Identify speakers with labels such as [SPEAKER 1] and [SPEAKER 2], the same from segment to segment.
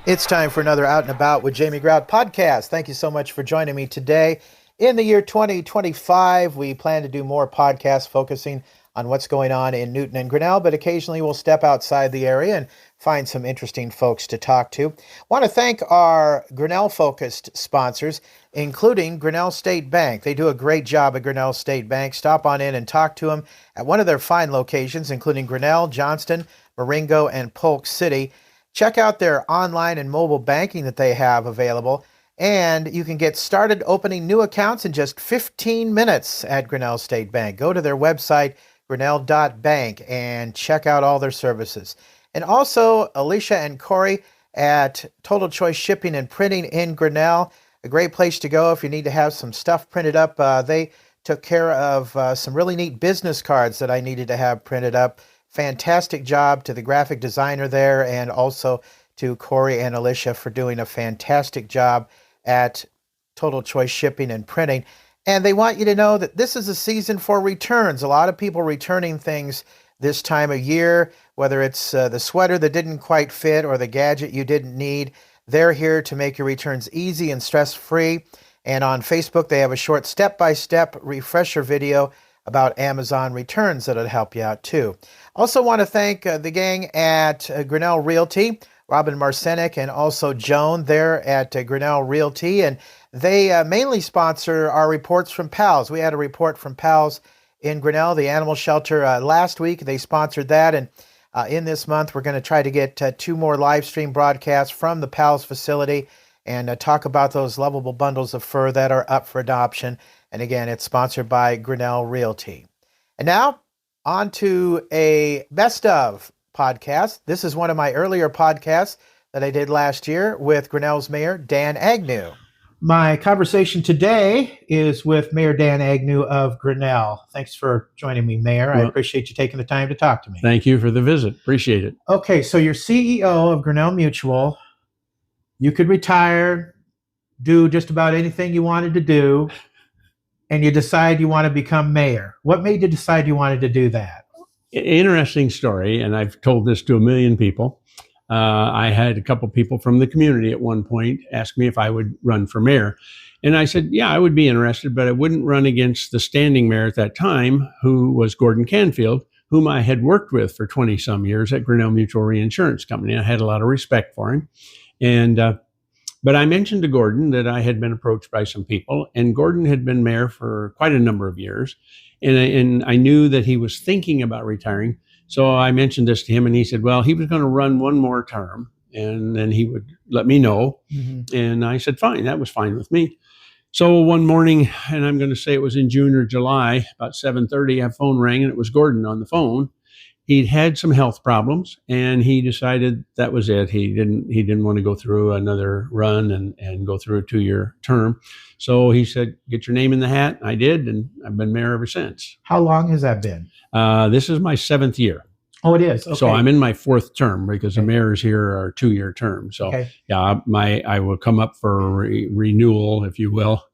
[SPEAKER 1] It's time for another Out and About with Jamie Grout podcast. Thank you so much for joining me today. In the year 2025, we plan to do more podcasts focusing on what's going on in Newton and Grinnell, but occasionally we'll step outside the area and find some interesting folks to talk to. Want to thank our Grinnell-focused sponsors, including Grinnell State Bank. They do a great job at Grinnell State Bank. Stop on in and talk to them at one of their fine locations, including Grinnell, Johnston, Marengo, and Polk City. Check out their online and mobile banking that they have available, and you can get started opening new accounts in just 15 minutes at Grinnell State Bank. Go to their website, grinnell.bank, and check out all their services. And also, Alicia and Corey at Total Choice Shipping and Printing in Grinnell, a great place to go if you need to have some stuff printed up. They took care of some really neat business cards that I needed to have printed up. Fantastic job to the graphic designer there, and also to Corey and Alicia for doing a fantastic job at Total Choice Shipping and Printing. And they want you to know that this is a season for returns. A lot of people returning things this time of year, whether it's the sweater that didn't quite fit or the gadget you didn't need. They're here to make your returns easy and stress-free. And on Facebook, they have a short step-by-step refresher video about Amazon returns that'll help you out too. Also want to thank the gang at Grinnell Realty, Robin Marcenic and also Joan there at Grinnell Realty. And they mainly sponsor our reports from PALS. We had a report from PALS in Grinnell, the animal shelter, last week. They sponsored that. And in this month, we're going to try to get 2 more live stream broadcasts from the PALS facility and talk about those lovable bundles of fur that are up for adoption. And again, it's sponsored by Grinnell Realty. And now, on to a best of podcast. This is one of my earlier podcasts that I did last year with Grinnell's Mayor Dan Agnew. My conversation today is with Mayor Dan Agnew of Grinnell. Thanks for joining me, Mayor. I appreciate you taking the time to talk to me.
[SPEAKER 2] Thank you for the visit. Appreciate it.
[SPEAKER 1] Okay, so you're CEO of Grinnell Mutual. You could retire, do just about anything you wanted to do, and you decide you want to become mayor. What made you decide you wanted to do that?
[SPEAKER 2] Interesting story, and I've told this to a million people. I had a couple people from the community at one point ask me if I would run for mayor. And I said, yeah, I would be interested, but I wouldn't run against the standing mayor at that time, who was Gordon Canfield, whom I had worked with for 20-some years at Grinnell Mutual Reinsurance Company. I had a lot of respect for him. But I mentioned to Gordon that I had been approached by some people, and Gordon had been mayor for quite a number of years. And I knew that he was thinking about retiring. So I mentioned this to him, and he said, well, he was going to run one more term, and then he would let me know. Mm-hmm. And I said, fine, that was fine with me. So one morning, and I'm going to say it was in June or July, about 7:30, a phone rang, and it was Gordon on the phone. He'd had some health problems, and he decided that was it. He didn't want to go through another run and go through a 2-year term. So he said, get your name in the hat. I did, and I've been mayor ever since.
[SPEAKER 1] How long has that been?
[SPEAKER 2] This is my 7th year.
[SPEAKER 1] Oh, it is? Okay.
[SPEAKER 2] So I'm in my 4th term because the mayors here are 2-year terms. So yeah, I will come up for renewal, if you will,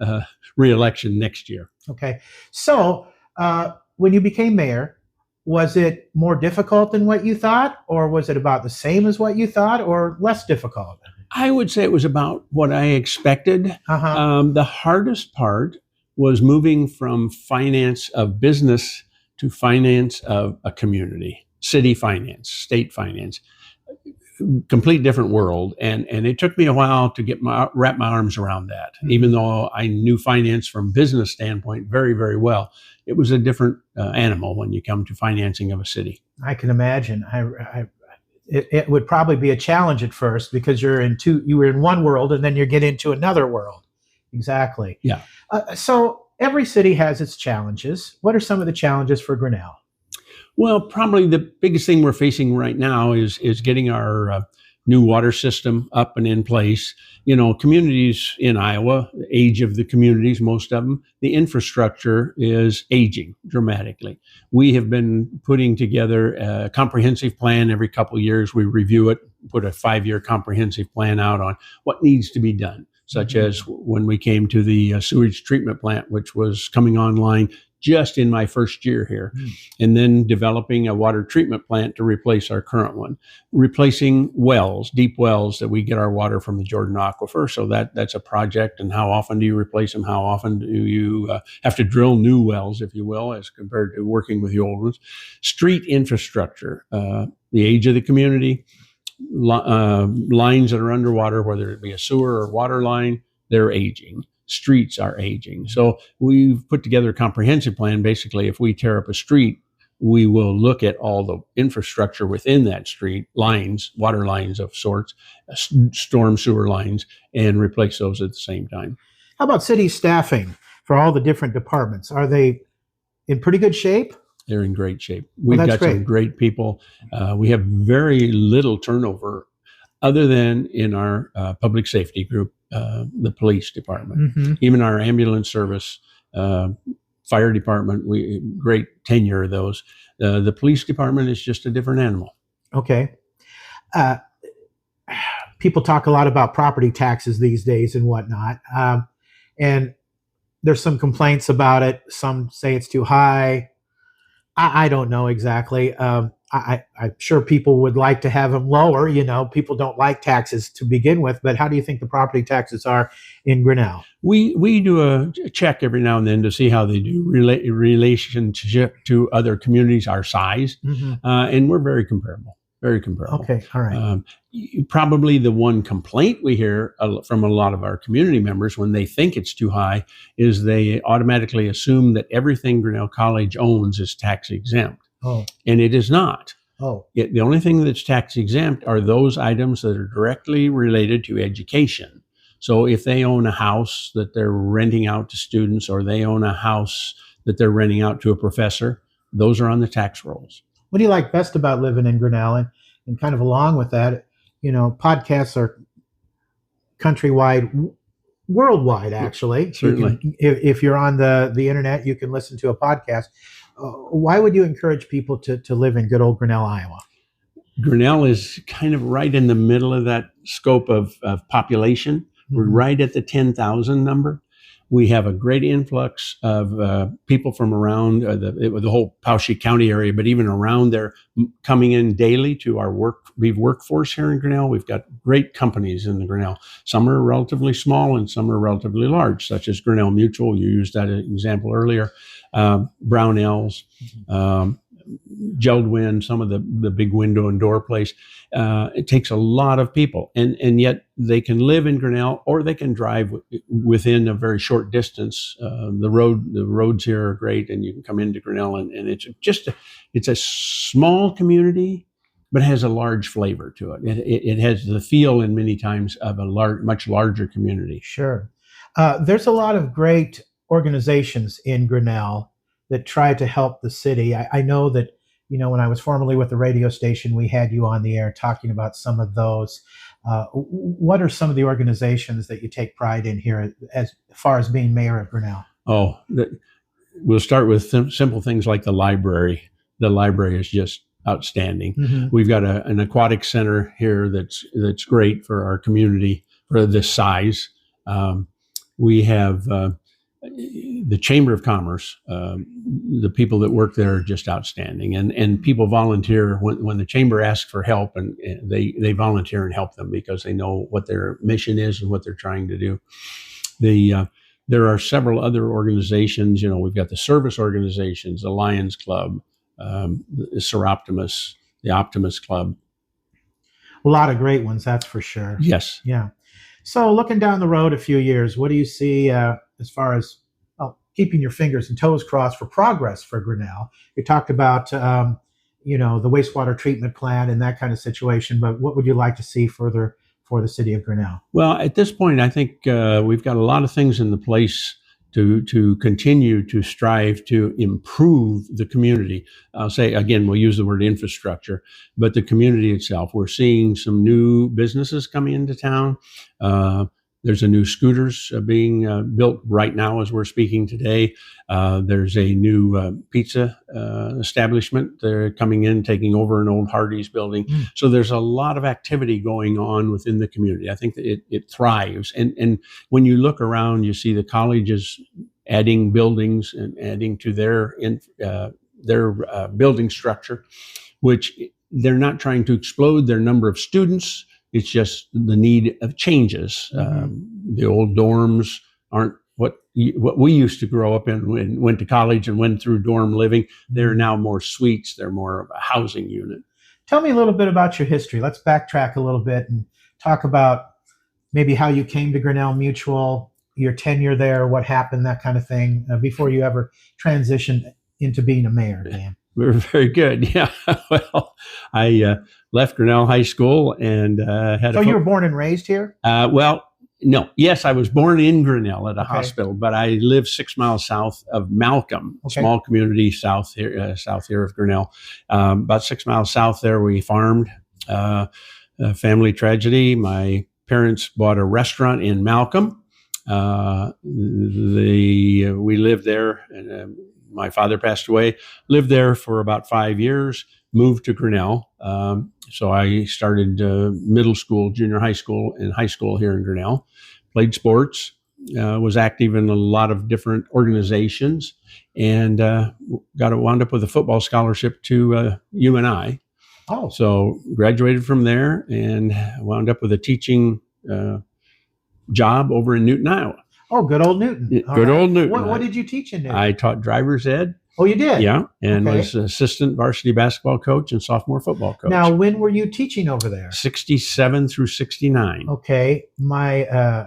[SPEAKER 2] re-election next year.
[SPEAKER 1] Okay. So when you became mayor, was it more difficult than what you thought, or was it about the same as what you thought, or less difficult?
[SPEAKER 2] I would say it was about what I expected. The hardest part was moving from finance of business to finance of a community, city finance, state finance, complete different world. And it took me a while to wrap my arms around that. Mm-hmm. Even though I knew finance from business standpoint very, very well, it was a different animal when you come to financing of a city.
[SPEAKER 1] I can imagine. It would probably be a challenge at first because you were in one world and then you get into another world. Exactly.
[SPEAKER 2] Yeah.
[SPEAKER 1] So every city has its challenges. What are some of the challenges for Grinnell?
[SPEAKER 2] Well, probably the biggest thing we're facing right now is getting our new water system up and in place. You know, communities in Iowa, the age of the communities, most of them, the infrastructure is aging dramatically. We have been putting together a comprehensive plan every couple of years. We review it, put a 5-year comprehensive plan out on what needs to be done, such as when we came to the sewage treatment plant, which was coming online just in my first year here. And then developing a water treatment plant to replace our current one, replacing wells, deep wells that we get our water from the Jordan Aquifer. So that's a project. And how often do you replace them? How often do you have to drill new wells, if you will, as compared to working with the old ones? Street infrastructure, the age of the community, lines that are underwater, whether it be a sewer or water line, they're aging. Streets are aging. So we've put together a comprehensive plan. Basically, if we tear up a street, we will look at all the infrastructure within that street, lines, water lines of sorts, storm sewer lines, and replace those at the same time.
[SPEAKER 1] How about city staffing for all the different departments? Are they in pretty good shape?
[SPEAKER 2] They're in great shape. We've got some great people. We have very little turnover other than in our public safety group, the police department, even our ambulance service, fire department, great tenure of those. The police department is just a different animal.
[SPEAKER 1] Okay. People talk a lot about property taxes these days and whatnot. And there's some complaints about it. Some say it's too high. I don't know exactly. I'm sure people would like to have them lower. People don't like taxes to begin with, but how do you think the property taxes are in Grinnell?
[SPEAKER 2] We do a check every now and then to see how they do relationship to other communities our size, and we're very comparable. Very comparable.
[SPEAKER 1] Okay, all right.
[SPEAKER 2] Probably the one complaint we hear from a lot of our community members when they think it's too high is they automatically assume that everything Grinnell College owns is tax exempt.
[SPEAKER 1] Oh.
[SPEAKER 2] And it is not.
[SPEAKER 1] Oh.
[SPEAKER 2] The only thing that's tax exempt are those items that are directly related to education. So if they own a house that they're renting out to students, or they own a house that they're renting out to a professor, those are on the tax rolls.
[SPEAKER 1] What do you like best about living in Grinnell? And kind of along with that, podcasts are countrywide, worldwide, actually.
[SPEAKER 2] Certainly.
[SPEAKER 1] If you're on the internet, you can listen to a podcast. Why would you encourage people to live in good old Grinnell, Iowa?
[SPEAKER 2] Grinnell is kind of right in the middle of that scope of population. We're right at the 10,000 number. We have a great influx of people from around the whole Poweshiek County area, but even around there, coming in daily to our workforce here in Grinnell. We've got great companies in the Grinnell. Some are relatively small and some are relatively large, such as Grinnell Mutual. You used that example earlier. Brownells, Geldwin, some of the big window and door place. It takes a lot of people, and yet they can live in Grinnell, or they can drive within a very short distance. The roads here are great, and you can come into Grinnell, and it's a small community, but has a large flavor to it. It has the feel, in many times, of a much larger community.
[SPEAKER 1] Sure. There's a lot of great organizations in Grinnell that try to help the city. I know that, when I was formerly with the radio station, we had you on the air talking about some of those. What are some of the organizations that you take pride in here as far as being mayor of Grinnell?
[SPEAKER 2] Oh, we'll start with simple things like the library. The library is just outstanding. We've got an aquatic center here that's great for our community for this size. We have the Chamber of Commerce. The people that work there are just outstanding, and people volunteer when the chamber asks for help, and they volunteer and help them because they know what their mission is and what they're trying to do. There are several other organizations. We've got the service organizations, the Lions Club, the Seroptimus, the Optimus Club.
[SPEAKER 1] A lot of great ones, that's for sure.
[SPEAKER 2] Yes.
[SPEAKER 1] Yeah. So looking down the road a few years, what do you see as far as keeping your fingers and toes crossed for progress for Grinnell? You talked about, the wastewater treatment plant and that kind of situation, but what would you like to see further for the city of Grinnell? Well,
[SPEAKER 2] at this point, I think we've got a lot of things in the place to continue to strive to improve the community. I'll say, again, we'll use the word infrastructure, but the community itself. We're seeing some new businesses coming into town. There's a new scooters being built right now as we're speaking today. There's a new pizza establishment. They're coming in, taking over an old Hardee's building. So there's a lot of activity going on within the community. I think that it thrives. And when you look around, you see the college is adding buildings and adding to their building structure, which they're not trying to explode their number of students. It's just the need of changes. The old dorms aren't what we used to grow up in and went to college and went through dorm living. They're now more suites. They're more of a housing unit.
[SPEAKER 1] Tell me a little bit about your history. Let's backtrack a little bit and talk about maybe how you came to Grinnell Mutual, your tenure there, what happened, that kind of thing, before you ever transitioned into being a mayor, Dan.
[SPEAKER 2] We were very good. Yeah. Well, I left Grinnell High School and had.
[SPEAKER 1] So you were born and raised here?
[SPEAKER 2] Well, no. Yes, I was born in Grinnell at a hospital, but I live 6 miles south of Malcolm, a small community south here of Grinnell. About 6 miles south there, we farmed. Family tragedy. My parents bought a restaurant in Malcolm. We lived there, and my father passed away. Lived there for about 5 years. Moved to Grinnell. So I started middle school, junior high school, and high school here in Grinnell. Played sports. Was active in a lot of different organizations, and wound up with a football scholarship to UNI.
[SPEAKER 1] Oh,
[SPEAKER 2] so graduated from there and wound up with a teaching job over in Newton, Iowa.
[SPEAKER 1] Oh, good old Newton.
[SPEAKER 2] Good old Newton.
[SPEAKER 1] What did you teach in Newton?
[SPEAKER 2] I taught driver's ed.
[SPEAKER 1] Oh, you did?
[SPEAKER 2] Yeah, and was assistant varsity basketball coach and sophomore football coach.
[SPEAKER 1] Now, when were you teaching over there?
[SPEAKER 2] 67 through 69.
[SPEAKER 1] Okay. My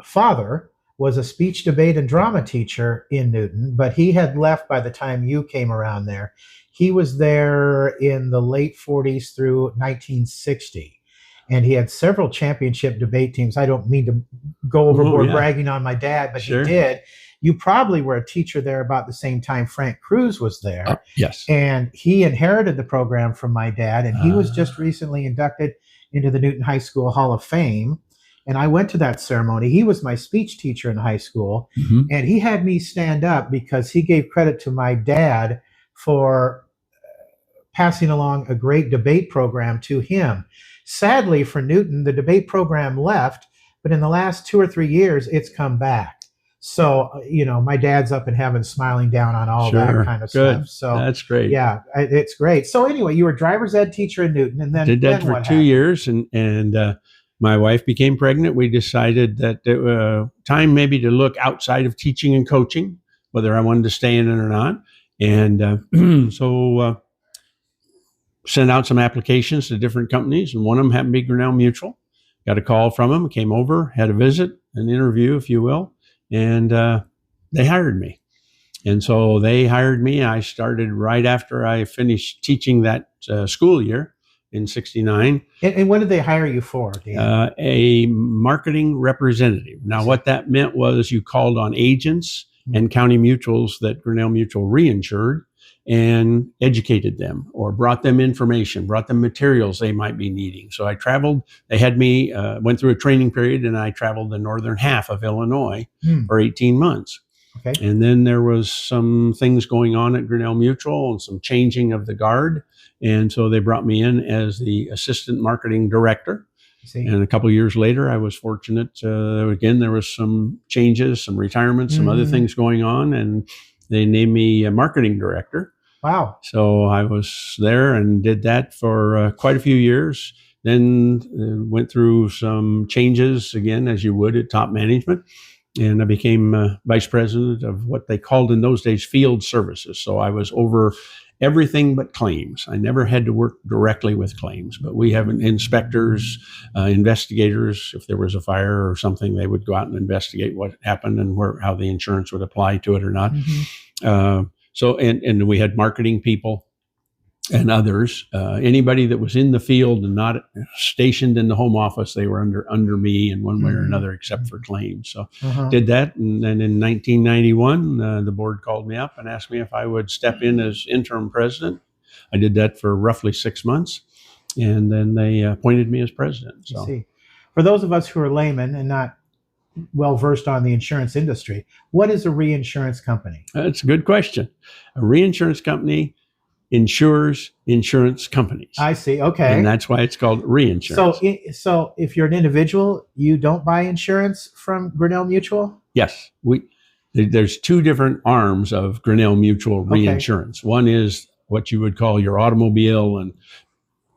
[SPEAKER 1] father was a speech, debate, and drama teacher in Newton, but he had left by the time you came around there. He was there in the late 40s through 1960. And he had several championship debate teams. I don't mean to go overboard bragging on my dad, but he did. You probably were a teacher there about the same time Frank Cruz was there.
[SPEAKER 2] Yes.
[SPEAKER 1] And he inherited the program from my dad, and he was just recently inducted into the Newton High School Hall of Fame. And I went to that ceremony. He was my speech teacher in high school, and he had me stand up because he gave credit to my dad for passing along a great debate program to him. Sadly for Newton, the debate program left, but in the last 2 or 3 years, it's come back. So, my dad's up in heaven smiling down on all that kind of stuff. So
[SPEAKER 2] that's great.
[SPEAKER 1] Yeah, it's great. So anyway, you were a driver's ed teacher in Newton, and then
[SPEAKER 2] did that for 2 years, and my wife became pregnant. We decided that time maybe to look outside of teaching and coaching, whether I wanted to stay in it or not. And so sent out some applications to different companies, and one of them happened to be Grinnell Mutual. Got a call from them, came over, had a visit, an interview, if you will, and they hired me. And so they hired me. I started right after I finished teaching that school year in 69.
[SPEAKER 1] And what did they hire you for, Dan?
[SPEAKER 2] A marketing representative. Now, what that meant was you called on agents and county mutuals that Grinnell Mutual reinsured and educated them or brought them information, brought them materials they might be needing. So I traveled. They had me, went through a training period, and I traveled the northern half of Illinois for 18 months.
[SPEAKER 1] Okay.
[SPEAKER 2] And then there was some things going on at Grinnell Mutual and some changing of the guard. And so they brought me in as the assistant marketing director. And a couple of years later, I was fortunate. Again, there was some changes, some retirements, some other things going on, and they named me a marketing director.
[SPEAKER 1] Wow.
[SPEAKER 2] So I was there and did that for quite a few years. Then went through some changes again, as you would at top management. And I became vice president of what they called in those days field services. So I was over everything but claims. I never had to work directly with claims, but we have inspectors, investigators. If there was a fire or something, they would go out and investigate what happened and how the insurance would apply to it or not. So we had marketing people and others. Anybody that was in the field and not stationed in the home office, they were under me in one way or another, except for claims. So did that. And then in 1991, the board called me up and asked me if I would step in as interim president. I did that for roughly 6 months. And then they appointed me as president. So.
[SPEAKER 1] See. For those of us who are laymen and not well versed on the insurance industry, what is a reinsurance company?
[SPEAKER 2] That's a good question. A reinsurance company insures insurance companies.
[SPEAKER 1] I see. Okay.
[SPEAKER 2] And that's why it's called reinsurance.
[SPEAKER 1] So if you're an individual, you don't buy insurance from Grinnell Mutual?
[SPEAKER 2] Yes. There's two different arms of Grinnell Mutual Reinsurance. One is what you would call your automobile and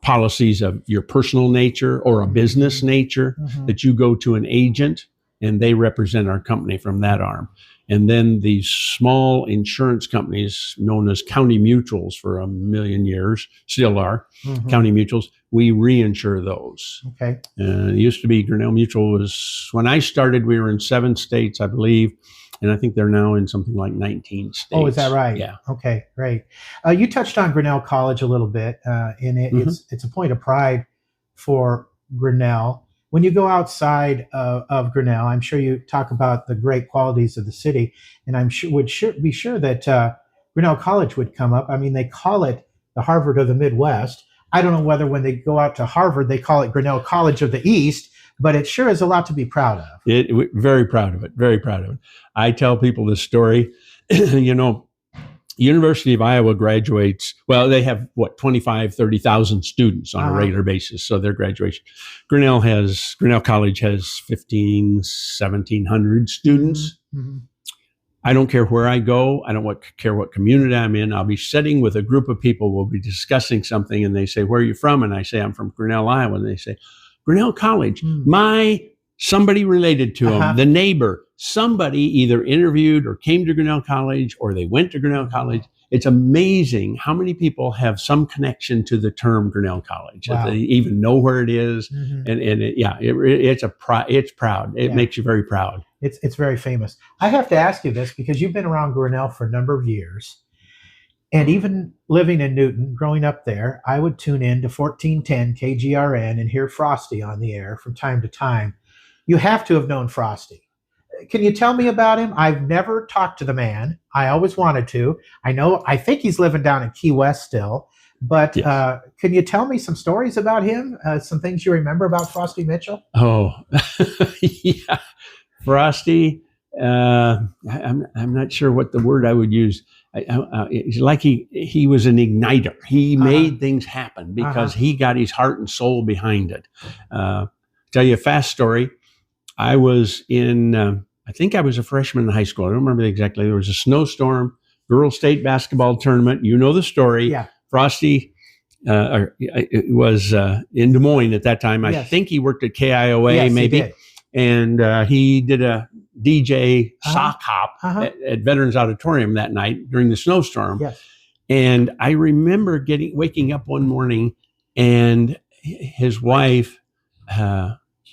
[SPEAKER 2] policies of your personal nature or a business nature that you go to an agent and they represent our company from that arm. And then these small insurance companies known as county mutuals for a million years, still are county mutuals, we reinsure those.
[SPEAKER 1] Okay.
[SPEAKER 2] It used to be Grinnell Mutual was, when I started, we were in 7 states, I believe. And I think they're now in something like 19 states.
[SPEAKER 1] Oh, is that right?
[SPEAKER 2] Yeah.
[SPEAKER 1] Okay, great. You touched on Grinnell College a little bit, and it's a point of pride for Grinnell. When you go outside of Grinnell, I'm sure you talk about the great qualities of the city, and I'm sure be sure that Grinnell College would come up. I mean, they call it the Harvard of the Midwest. I don't know whether when they go out to Harvard, they call it Grinnell College of the East, but it sure is a lot to be proud of.
[SPEAKER 2] Very proud of it. Very proud of it. I tell people this story. University of Iowa graduates, well, they have 25, 30,000 students on a regular basis. So their graduation. Grinnell College has 1,700 students. I don't care where I go. I don't care what community I'm in. I'll be sitting with a group of people. We'll be discussing something and they say, where are you from? And I say, I'm from Grinnell, Iowa. And they say, Grinnell College, somebody related to them, the neighbor, somebody either interviewed or came to Grinnell College or they went to Grinnell College. It's amazing how many people have some connection to the term Grinnell College. Wow. They even know where it is. It's proud. It makes you very proud.
[SPEAKER 1] It's very famous. I have to ask you this because you've been around Grinnell for a number of years. And even living in Newton, growing up there, I would tune in to 1410 KGRN and hear Frosty on the air from time to time. You have to have known Frosty. Can you tell me about him? I've never talked to the man. I always wanted to. I think he's living down in Key West still. But yes. Can you tell me some stories about him? Some things you remember about Frosty Mitchell?
[SPEAKER 2] Oh, yeah. Frosty, I'm not sure what the word I would use. It's like he was an igniter. He made things happen because he got his heart and soul behind it. Tell you a fast story. I was I think I was a freshman in high school. I don't remember exactly. There was a snowstorm, girls' state basketball tournament. You know the story. Yeah. Frosty was in Des Moines at that time. I think he worked at KIOA maybe. He did. And he did a DJ sock hop at Veterans Auditorium that night during the snowstorm. Yes. And I remember waking up one morning and his wife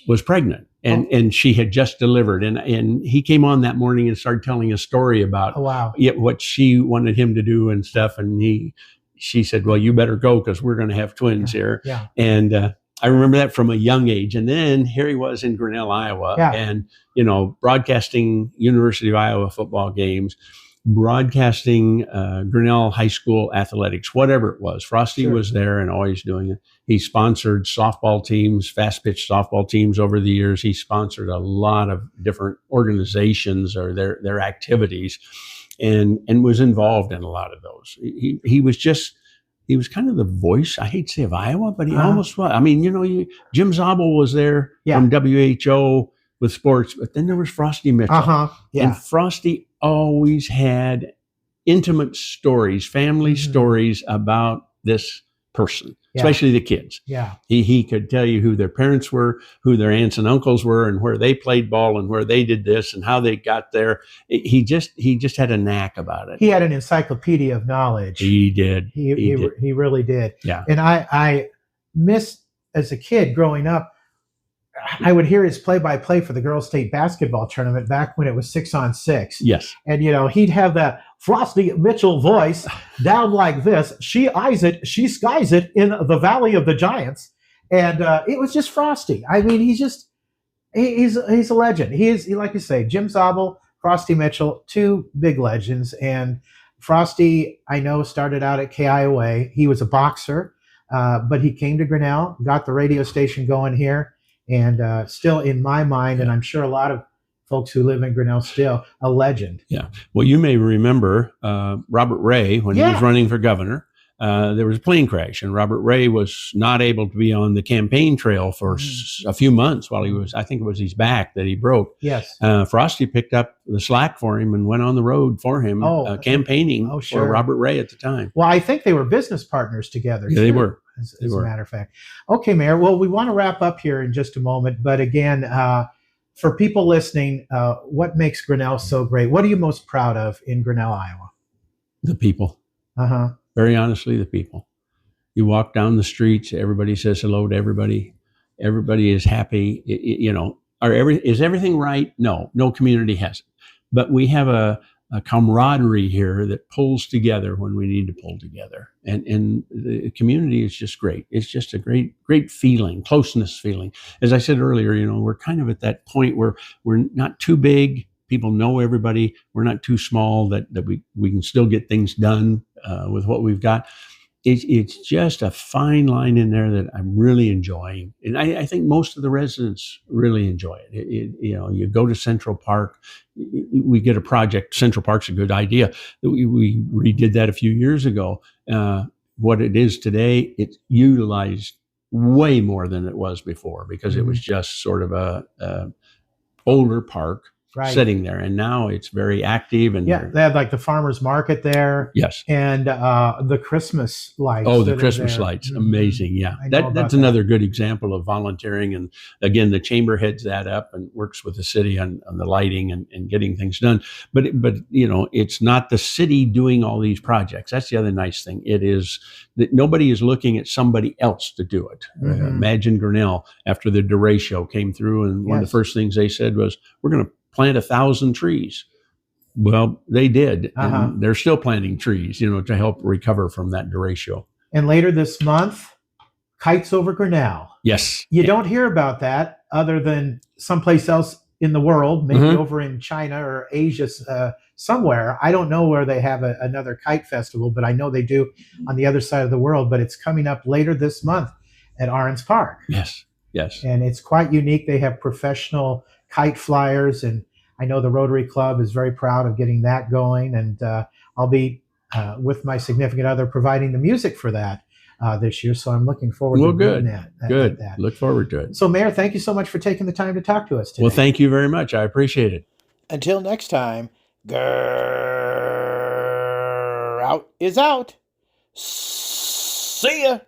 [SPEAKER 2] was pregnant and she had just delivered. And he came on that morning and started telling a story about what she wanted him to do and stuff. And she said, well, you better go because we're going to have twins here. Yeah. And I remember that from a young age. And then here he was in Grinnell, Iowa, and, broadcasting University of Iowa football games, broadcasting Grinnell High School athletics, whatever it was. Frosty was there and always doing it. He sponsored softball teams, fast pitch softball teams over the years. He sponsored a lot of different organizations or their activities and was involved in a lot of those. He was kind of the voice, I hate to say of Iowa, but he almost was. I mean, Jim Zabel was there from WHO with sports, but then there was Frosty Mitchell. And Frosty always had intimate stories, family stories about this person, especially the kids. Yeah. He could tell you who their parents were, who their aunts and uncles were, and where they played ball and where they did this and how they got there. He just had a knack about it.
[SPEAKER 1] He had an encyclopedia of knowledge.
[SPEAKER 2] He did.
[SPEAKER 1] He really did.
[SPEAKER 2] Yeah.
[SPEAKER 1] And I missed, as a kid growing up, I would hear his play-by-play for the girls' state basketball tournament back when it was 6-on-6.
[SPEAKER 2] Yes.
[SPEAKER 1] And, he'd have that Frosty Mitchell voice down like this. She eyes it, she skies it in the Valley of the Giants. And it was just Frosty. I mean, he's a legend. He is, like you say, Jim Zabel, Frosty Mitchell, two big legends. And Frosty, I know, started out at KIOA. He was a boxer, but he came to Grinnell, got the radio station going here. And still in my mind, and I'm sure a lot of folks who live in Grinnell still, a legend.
[SPEAKER 2] Yeah. Well, you may remember Robert Ray when he was running for governor. there was a plane crash, and Robert Ray was not able to be on the campaign trail for a few months while he was, I think it was his back that he broke.
[SPEAKER 1] Yes.
[SPEAKER 2] Frosty picked up the slack for him and went on the road for him, campaigning for Robert Ray at the time.
[SPEAKER 1] Well, I think they were business partners together.
[SPEAKER 2] Yeah, they were.
[SPEAKER 1] As a matter of fact. Okay, Mayor. Well, we want to wrap up here in just a moment. But again, for people listening, what makes Grinnell so great? What are you most proud of in Grinnell, Iowa?
[SPEAKER 2] The people.
[SPEAKER 1] Uh-huh.
[SPEAKER 2] Very honestly, the people. You walk down the streets, everybody says hello to everybody. Everybody is happy. Is everything right? No community has it. But we have a camaraderie here that pulls together when we need to pull together. And the community is just great. It's just a great feeling, closeness feeling. As I said earlier, we're kind of at that point where we're not too big. People know everybody. We're not too small that we can still get things done with what we've got. It's just a fine line in there that I'm really enjoying. And I think most of the residents really enjoy it. You go to Central Park, we get a project. Central Park's a good idea. We redid that a few years ago. What it is today, it's utilized way more than it was before because it was just sort of a older park. Right. Sitting there, and now it's very active. And
[SPEAKER 1] they have like the farmers market there.
[SPEAKER 2] Yes,
[SPEAKER 1] and the Christmas lights.
[SPEAKER 2] Oh, the Christmas lights, amazing! Yeah, that's another good example of volunteering. And again, the chamber heads that up and works with the city on the lighting and getting things done. But it's not the city doing all these projects. That's the other nice thing. It is that nobody is looking at somebody else to do it. Imagine Grinnell after the DeRay show came through, and one of the first things they said was, "We're going to plant 1,000 trees." Well, they did. And they're still planting trees, to help recover from that derecho.
[SPEAKER 1] And later this month, kites over Grinnell.
[SPEAKER 2] Yes.
[SPEAKER 1] You don't hear about that other than someplace else in the world, maybe over in China or Asia somewhere. I don't know where they have another kite festival, but I know they do on the other side of the world. But it's coming up later this month at Arons Park.
[SPEAKER 2] Yes.
[SPEAKER 1] And it's quite unique. They have professional kite flyers, and I know the Rotary Club is very proud of getting that going, and I'll be with my significant other providing the music for that this year, so I'm looking forward to doing that.
[SPEAKER 2] Good. Look forward to it.
[SPEAKER 1] So, Mayor, thank you so much for taking the time to talk to us today.
[SPEAKER 2] Well, thank you very much. I appreciate it.
[SPEAKER 1] Until next time, out is out. See ya.